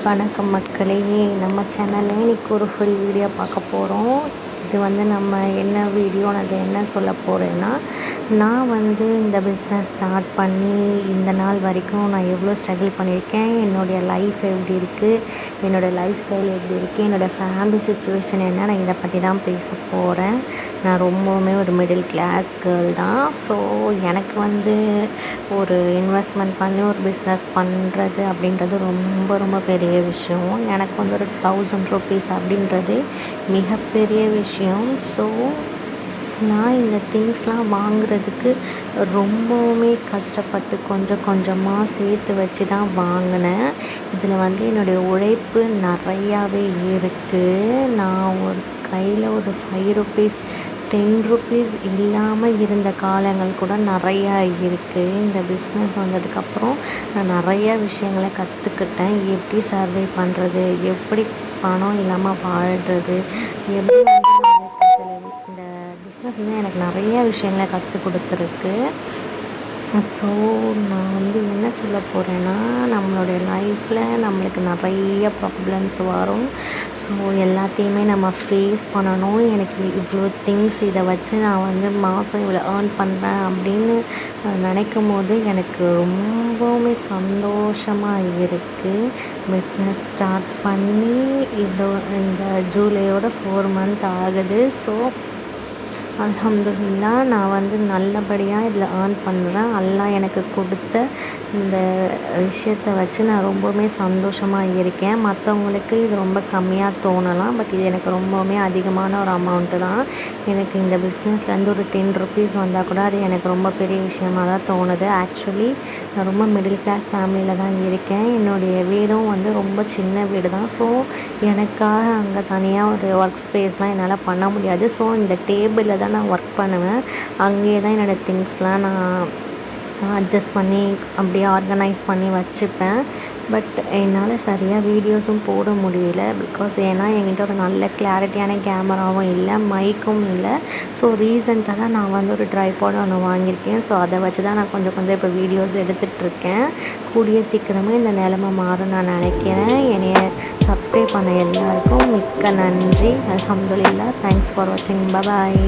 வணக்கம் மக்களே, நம்ம சேனல்ல இன்னைக்கு ஒரு ஃபுல் வீடியோ பார்க்க போகிறோம். இது நம்ம என்ன வீடியோ, அது என்ன சொல்ல போகிறேன்னா, நான் இந்த பிஸ்னஸ் ஸ்டார்ட் பண்ணி இந்த நாள் வரைக்கும் நான் எவ்வளோ ஸ்ட்ரகிள் பண்ணியிருக்கேன், என்னுடைய லைஃப் எப்படி இருக்குது, என்னோடய லைஃப் ஸ்டைல் எப்படி இருக்குது, என்னோடய ஃபேமிலி சுச்சுவேஷன் என்ன, நான் இதை பற்றி தான் பேச போகிறேன். நான் ரொம்பவுமே ஒரு மிடில் கிளாஸ் கேர்ள் தான். ஸோ எனக்கு ஒரு இன்வெஸ்ட்மெண்ட் பண்ணி ஒரு பிஸ்னஸ் பண்ணுறது அப்படின்றது ரொம்ப ரொம்ப பெரிய விஷயம். எனக்கு ஒரு 1000 ருபீஸ் அப்படின்றது மிகப்பெரிய விஷயம். ஸோ நான் இந்த திங்ஸ்லாம் வாங்குறதுக்கு ரொம்பவுமே கஷ்டப்பட்டு கொஞ்சம் கொஞ்சமாக சேர்த்து வச்சு தான் வாங்கினேன். இதில் என்னுடைய உழைப்பு நிறையாவே இருக்குது. நான் ஒரு கையில் ஒரு 5 ருபீஸ் 10 ருபீஸ் இல்லாமல் இருந்த காலங்கள் கூட நிறையா இருக்குது. இந்த பிஸ்னஸ் வந்ததுக்கப்புறம் நான் நிறையா விஷயங்களை கற்றுக்கிட்டேன். எப்படி சர்வை பண்ணுறது, எப்படி பணம் இல்லாமல் வாழ்கிறது, எப்படி இந்த பிஸ்னஸ் எனக்கு நிறையா விஷயங்களை கற்றுக் கொடுத்துருக்கு. ஸோ நான் என்ன சொல்ல போகிறேன்னா, நம்மளுடைய லைஃப்பில் நம்மளுக்கு நிறைய ப்ராப்ளம்ஸ் வரும். ஸோ எல்லாத்தையுமே நம்ம ஃபேஸ் பண்ணணும். எனக்கு இவ்வளோ திங்ஸ் இதை வச்சு நான் மாதம் இவ்வளோ ஏர்ன் பண்ணுறேன் அப்படின்னு நினைக்கும் போது எனக்கு ரொம்பவுமே சந்தோஷமாக இருக்குது. பிஸ்னஸ் ஸ்டார்ட் பண்ணி இந்த ஜூலையோட 4 மந்த் ஆகுது. ஸோ அல்ஹம்துலில்லாஹ் நான் நல்லபடியாக இதில் ஏர்ன் பண்ணுறேன். அல்லாஹ் எனக்கு கொடுத்த இந்த விஷயத்தை வச்சு நான் ரொம்பவுமே சந்தோஷமாக இருக்கேன். மற்றவங்களுக்கு இது ரொம்ப கம்மியாக தோணலாம், பட் இது எனக்கு ரொம்பவுமே அதிகமான ஒரு அமௌண்ட்டு தான். எனக்கு இந்த பிஸ்னஸ்லேருந்து ஒரு 10 ருபீஸ் வந்தால் கூட அது எனக்கு ரொம்ப பெரிய விஷயமாக தான் தோணுது. ஆக்சுவலி நான் ரொம்ப மிடில் கிளாஸ் ஃபேமிலியில் தான் இருக்கேன். என்னுடைய வீடும் ரொம்ப சின்ன வீடு தான். ஸோ எனக்காக அங்கே தனியாக ஒரு ஒர்க் ஸ்பேஸ்லாம் என்னால் பண்ண முடியாது. ஸோ இந்த டேபிளில் தான் நான் ஒர்க் பண்ணுவேன். அங்கேயே தான் என்னோடய திங்ஸ்லாம் நான் அட்ஜஸ்ட் பண்ணி அப்படியே ஆர்கனைஸ் பண்ணி வச்சுப்பேன். பட் என்னால் சரியாக வீடியோஸும் போட முடியல. ஏன்னா என்கிட்ட ஒரு நல்ல கிளாரிட்டியான கேமராவும் இல்லை, மைக்கும் இல்லை. ஸோ ரீசெண்டாக தான் நான் ஒரு ட்ரைபாட் ஒன்று வாங்கியிருக்கேன். ஸோ அதை வச்சு தான் நான் கொஞ்சம் கொஞ்சம் இப்போ வீடியோஸ் எடுத்துகிட்ருக்கேன். கூடிய சீக்கிரமே இந்த நிலைமை மாறும் நான் நினைக்கிறேன். என்னைய சப்ஸ்கிரைப் பண்ண எல்லாருக்கும் மிக்க நன்றி. அல்ஹம்துலில்லாஹ். தேங்க்ஸ் ஃபார் வாட்சிங். பாய்.